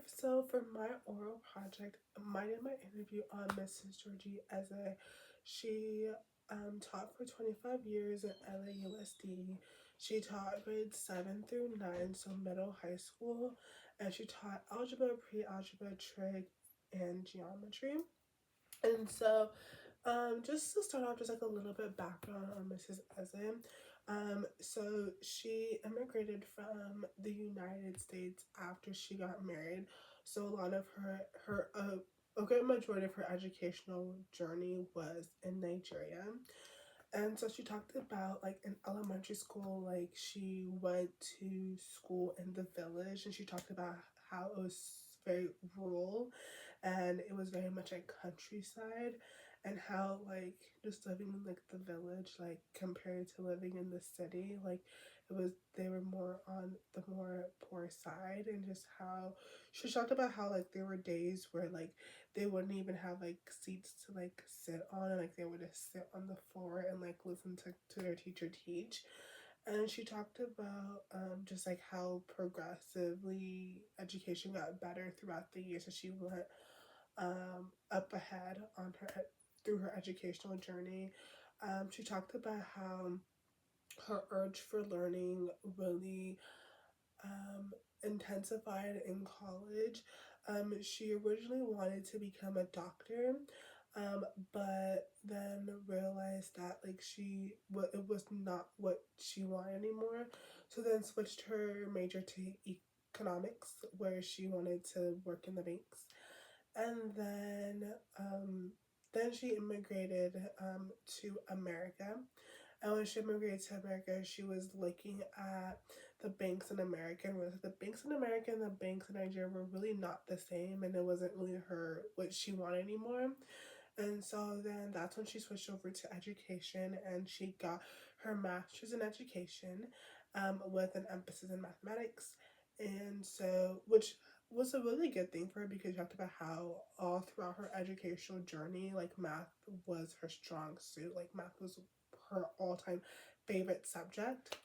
So for my oral project, I did my interview on Mrs. Georgie Eze. She taught for 25 years at LAUSD. She taught grades 7 through 9, so middle high school, and she taught algebra, pre-algebra, trig, and geometry. And so just to start off, just like a little bit background on Mrs. Eze. So she immigrated from the United States after she got married. So a lot of a great majority of her educational journey was in Nigeria. And so she talked about like in elementary school, like she went to school in the village, and she talked about how it was very rural and it was very much like countryside, and how like just living in like the village, like compared to living in the city, like it was they were more on the more poor side. And just how she talked about how like there were days where like they wouldn't even have like seats to like sit on, and like they would just sit on the floor and like listen to their teacher teach. And she talked about just like how progressively education got better throughout the years as she went up ahead on her through her educational journey. She talked about how her urge for learning really intensified in college. She originally wanted to become a doctor, but then realized that like it was not what she wanted anymore. So then switched her major to economics, where she wanted to work in the banks. And then she immigrated to America. And when she immigrated to America, she was looking at the banks in America and realized the banks in America and the banks in Nigeria were really not the same, and it wasn't really her what she wanted anymore. And so then that's when she switched over to education, and she got her master's in education with an emphasis in mathematics. And so, which was a really good thing for her, because she talked about how all throughout her educational journey, like math was her strong suit, like math was her all-time favorite subject.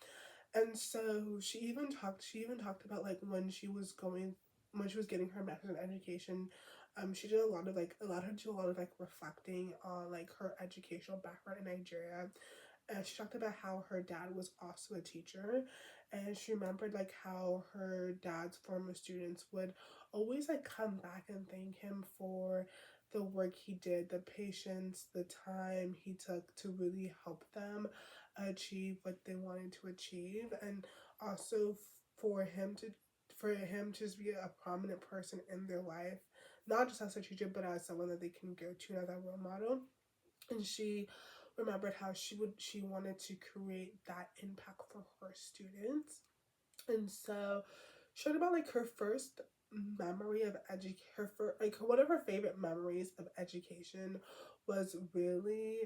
And so she even talked about like when she was getting her master's in education. She did a lot of like allowed her to do a lot of like reflecting on like her educational background in Nigeria. And she talked about how her dad was also a teacher, and she remembered like how her dad's former students would always like come back and thank him for the work he did, the patience, the time he took to really help them achieve what they wanted to achieve. And also for him to just be a prominent person in their life, not just as a teacher but as someone that they can go to as a role model. And she remembered how she wanted to create that impact for her students. And so she talked about like her first memory of her for like one of her favorite memories of education was really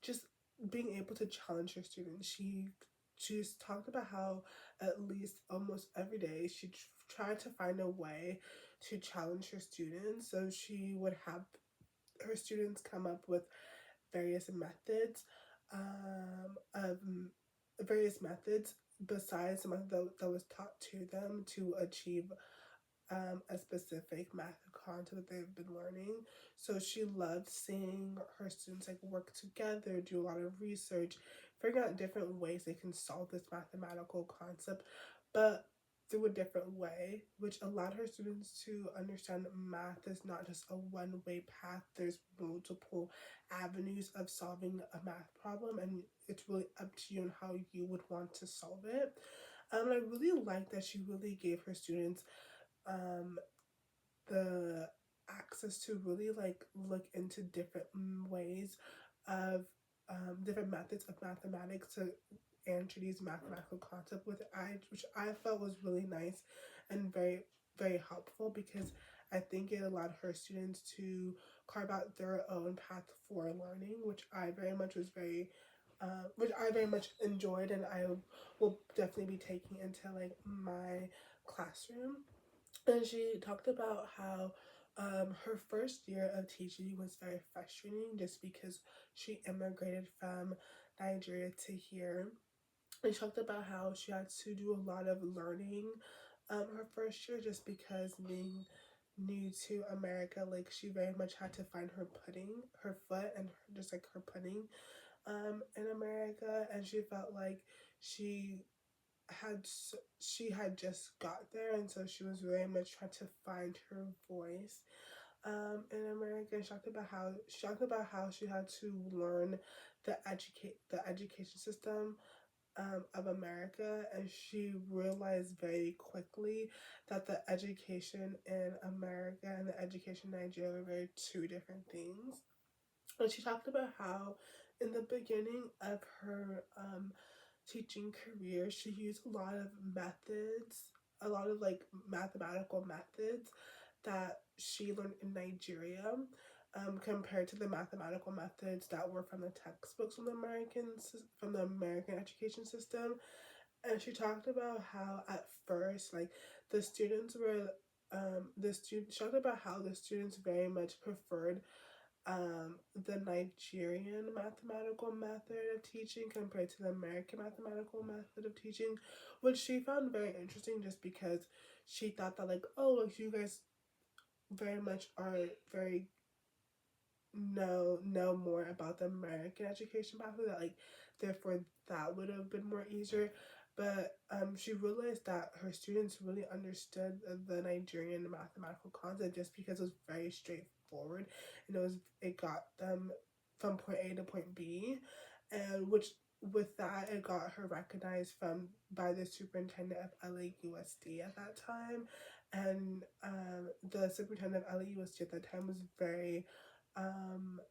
just being able to challenge her students. She just talked about how at least almost every day she tried to find a way to challenge her students. So she would have her students come up with various methods of various methods besides the method that was taught to them to achieve a specific math content that they've been learning. So she loved seeing her students like work together, do a lot of research, figuring out different ways they can solve this mathematical concept, but through a different way, which allowed her students to understand that math is not just a one-way path. There's multiple avenues of solving a math problem, and it's really up to you and how you would want to solve it. And I really like that she really gave her students um, the access to really like look into different ways of different methods of mathematics to answer these mathematical concepts, which I felt was really nice and very helpful, because I think it allowed her students to carve out their own path for learning, which I very much enjoyed, and I will definitely be taking into like my classroom. And she talked about how her first year of teaching was very frustrating, just because she immigrated from Nigeria to here. And she talked about how she had to do a lot of learning Her first year, just because being new to America, like she very much had to find her foot, and just like her pudding, in America, and she felt like she had she had just got there, and so she was very much trying to find her voice, in America. She talked about how she had to learn the education system, of America, and she realized very quickly that the education in America and the education in Nigeria were very two different things. And she talked about how, in the beginning of her teaching career, she used a lot of methods, a lot of like mathematical methods that she learned in Nigeria, compared to the mathematical methods that were from the textbooks from the American education system. And she talked about how at first, like the students were, the student she talked about how the students very much preferred, the Nigerian mathematical method of teaching compared to the American mathematical method of teaching, which she found very interesting, just because she thought that, like, oh, like you guys very much are very know more about the American education pathway, that like therefore that would have been more easier. But she realized that her students really understood the Nigerian mathematical concept, just because it was very straightforward, and it got them from point A to point B, and which with that it got her recognized from by the superintendent of LAUSD at that time. And the superintendent of LAUSD at that time was very, um,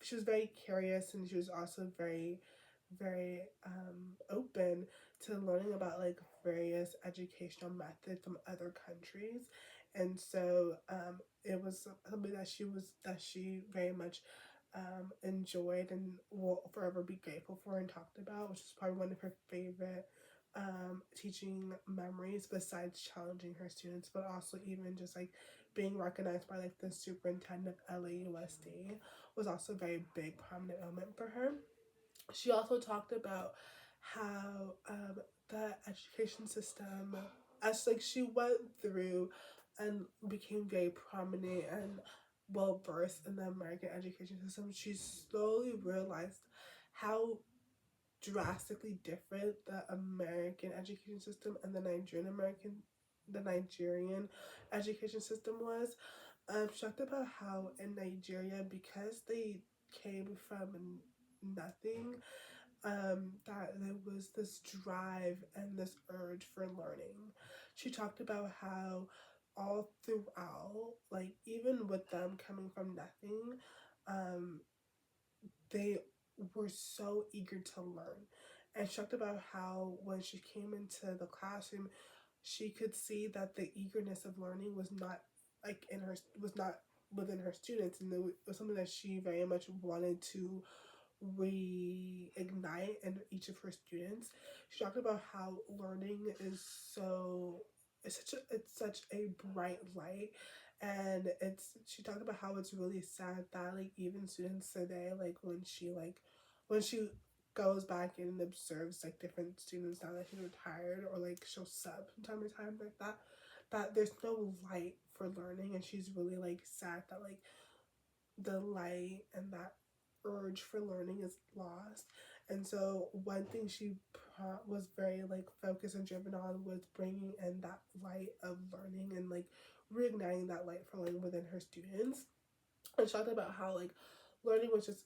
she was very curious, and she was also very open to learning about like various educational methods from other countries. And so it was something that she very much enjoyed and will forever be grateful for and talked about, which is probably one of her favorite teaching memories, besides challenging her students, but also even just like being recognized by like the superintendent of LAUSD was also a very big prominent moment for her. She also talked about how, the education system, as like she went through and became very prominent and well versed in the American education system, she slowly realized how drastically different the American education system and the Nigerian education system was. She talked about how in Nigeria, because they came from nothing, that there was this drive and this urge for learning. She talked about how all throughout, like even with them coming from nothing, um, they were so eager to learn. And she talked about how when she came into the classroom, she could see that the eagerness of learning was not within her students, and it was something that she very much wanted to reignite in each of her students. She talked about how learning is so it's such a bright light, and it's she talked about how it's really sad that like even students today, when she goes back and observes like different students now that she's retired, or like she'll sub from time to time like that there's no light for learning, and she's really like sad that like the light and that urge for learning is lost. And so one thing she was very like focused and driven on was bringing in that light of learning, and like reigniting that light for learning within her students. And she talked about how like learning was just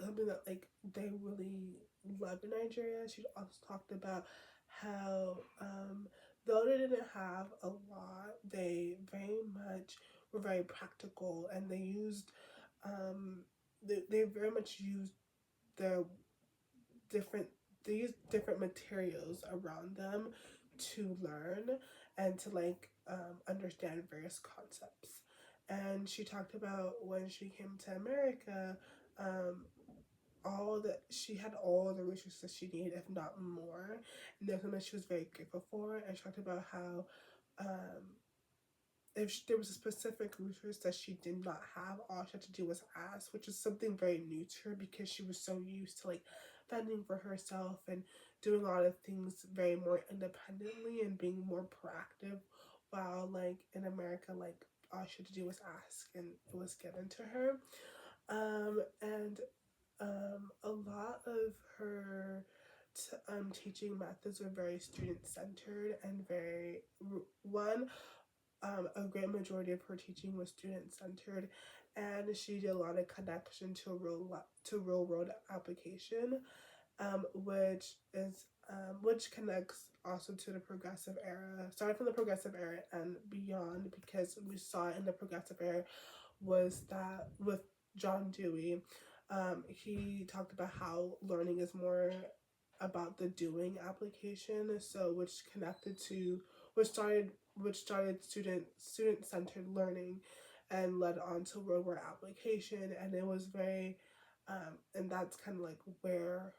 something that like they really loved in Nigeria. She also talked about how, though they didn't have a lot, they very much were very practical, and they very much used the different they used different materials around them to learn and to like, understand various concepts. And she talked about when she came to America, um, all that she had all the resources she needed, if not more, and that's something she was very grateful for. And she talked about how, um, if there was a specific resource that she did not have, all she had to do was ask, which is something very new to her, because she was so used to like fending for herself and doing a lot of things very more independently and being more proactive, while like in America, like all she had to do was ask and it was given to her. And a lot of her teaching methods were very student centered and very one a great majority of her teaching was student centered, and she did a lot of connection to real world application, which connects also to the progressive era. Starting from the progressive era and beyond, because we saw in the progressive era was that with John Dewey, he talked about how learning is more about the doing application. So which started student centered learning, and led on to real world application. And it was very, and that's kind of like where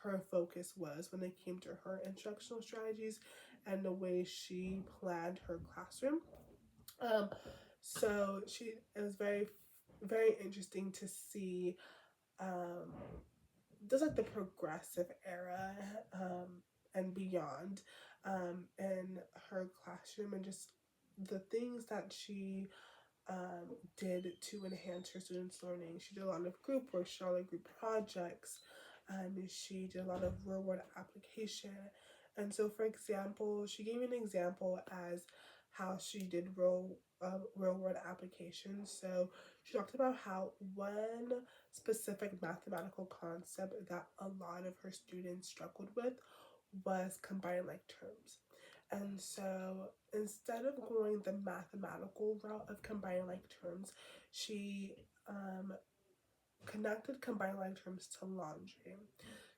her focus was when it came to her instructional strategies and the way she planned her classroom. Um, so it was very interesting to see um, just like the progressive era and beyond in her classroom, and just the things that she did to enhance her students' learning. She did a lot of group work, she did a lot of group projects, she did a lot of real world application. And so, for example, she gave an example as how she did real world applications. So she talked about how one specific mathematical concept that a lot of her students struggled with was combined like terms. And so instead of going the mathematical route of combining like terms, she connected combined like terms to laundry.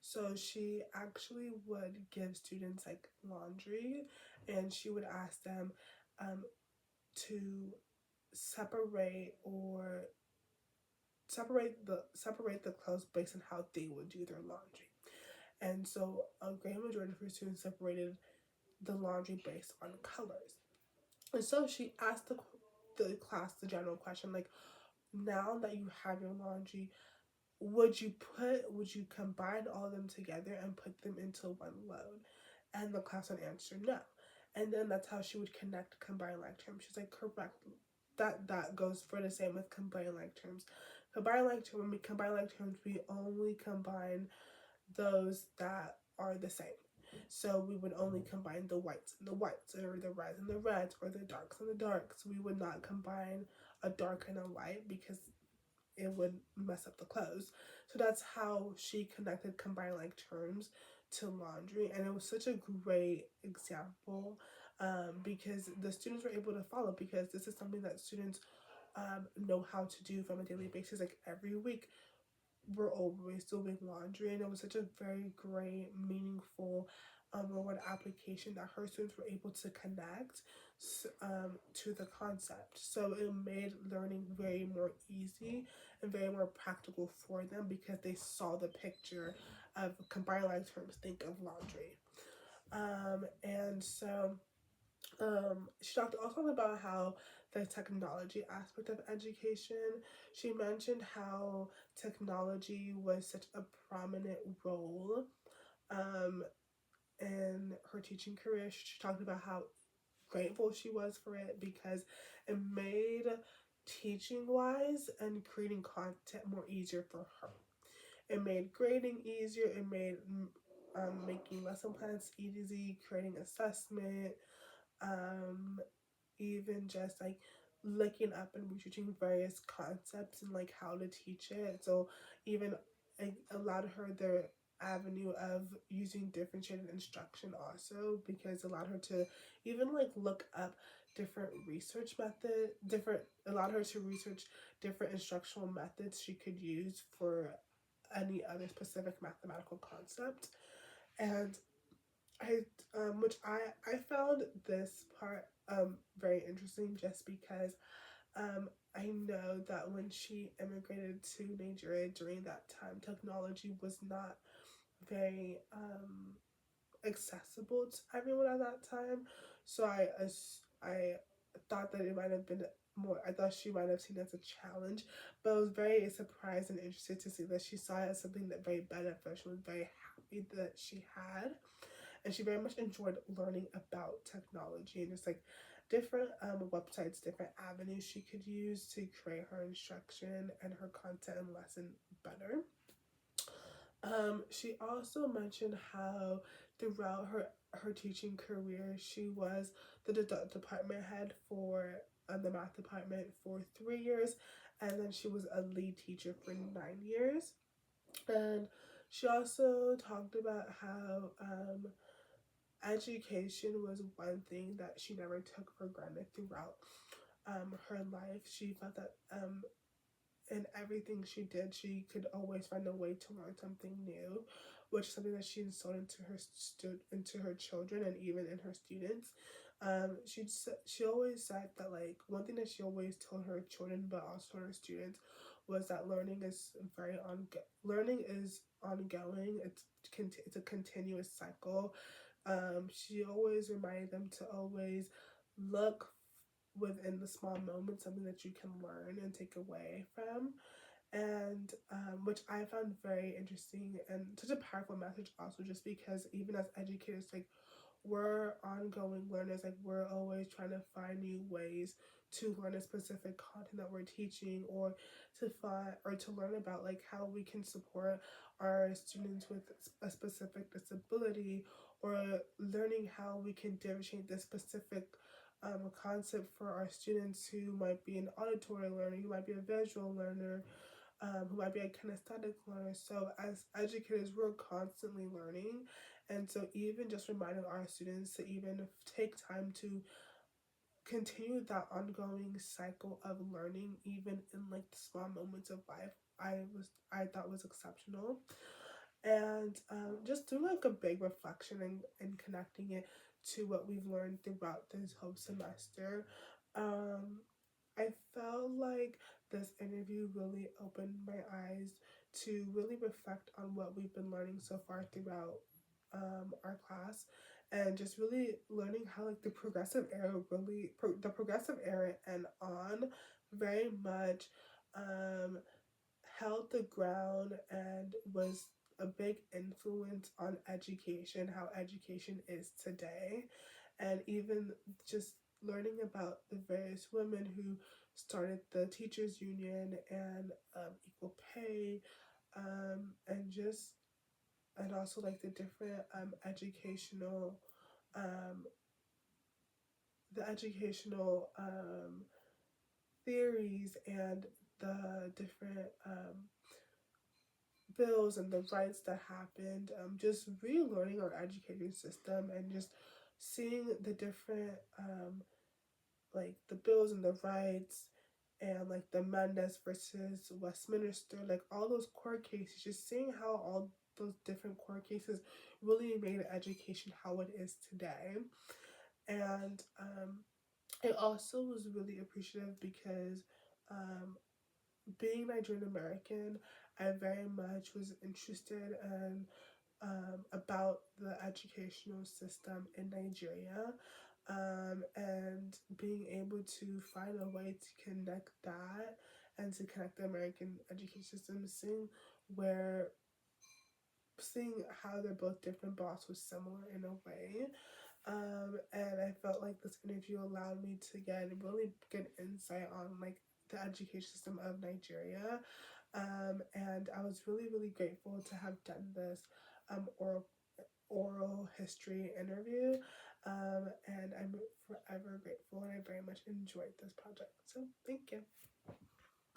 So she actually would give students like laundry, and she would ask them um, to separate or separate the clothes based on how they would do their laundry. And so a great majority of her students separated the laundry based on colors. And so she asked the class the general question, like, now that you have your laundry, would you combine all of them together and put them into one load? And the class would answer no. And then that's how she would connect combine like terms. She's like, correct. That goes for the same with combine like terms. When we combine like terms, we only combine those that are the same. So we would only combine the whites and the whites, or the reds and the reds, or the darks and the darks. We would not combine a dark and a light because it would mess up the clothes. So that's how she connected combined like terms to laundry, and it was such a great example because the students were able to follow, because this is something that students know how to do from a daily basis. Like every week, we're always doing laundry, and it was such a very great, meaningful reward application that her students were able to connect to the concept. So it made learning very more easy and very more practical for them, because they saw the picture of combined like terms. Think of laundry. And so she talked also about how the technology aspect of education. She mentioned how technology was such a prominent role um, in her teaching career. She talked about how grateful she was for it, because it made teaching wise and creating content more easier for her. It made grading easier. It made making lesson plans easy, creating assessment, um, even just like looking up and researching various concepts and like how to teach it. So even it allowed her the avenue of using differentiated instruction also, because it allowed her to even like look up different research method different allowed her to research different instructional methods she could use for any other specific mathematical concept. And I which I found this part very interesting, just because I know that when she immigrated to Nigeria during that time, technology was not very accessible to everyone at that time. So I thought that it might have been more. I thought she might have seen it as a challenge, but I was very surprised and interested to see that she saw it as something that very beneficial and very that she had, and she very much enjoyed learning about technology and just like different websites, different avenues she could use to create her instruction and her content and lesson better. She also mentioned how throughout her teaching career, she was the department head for the math department for 3 years, and then she was a lead teacher for 9 years. And she also talked about how education was one thing that she never took for granted throughout her life. She felt that in everything she did, she could always find a way to learn something new, which is something that she instilled into into her children and even in her students. She always said that like one thing that she always told her children, but also her students, was that learning is ongoing. It's a continuous cycle. She always reminded them to always look within the small moments, something that you can learn and take away from, and which I found very interesting and such a powerful message. Also, just because even as educators, like we're ongoing learners, like we're always trying to find new ways to learn a specific content that we're teaching, or to find or to learn about like how we can support our students with a specific disability, or learning how we can differentiate this specific concept for our students who might be an auditory learner, who might be a visual learner, who might be a kinesthetic learner. So as educators, we're constantly learning, and so even just reminding our students to even take time to continue that ongoing cycle of learning, even in like the small moments of life, I thought was exceptional. And just doing like a big reflection and connecting it to what we've learned throughout this whole semester. Um, I felt like this interview really opened my eyes to really reflect on what we've been learning so far throughout our class, and just really learning how like the progressive era and on very much um, held the ground and was a big influence on education, how education is today, and even just learning about the various women who started the teachers union and equal pay, and just and also like the different um, educational theories and the different bills and the rights that happened, just relearning our education system and just seeing the different like the bills and the rights, and like the Mendes versus Westminster, like all those court cases, just seeing how all those different court cases really made education how it is today. And it also was really appreciative because um, being Nigerian American, I very much was interested in about the educational system in Nigeria, and being able to find a way to connect that and to connect the American education system, where seeing how they're both different but also similar in a way. And I felt like this interview allowed me to get a really good insight on like the education system of Nigeria. And I was really, really grateful to have done this oral history interview. And I'm forever grateful, and I very much enjoyed this project. So thank you.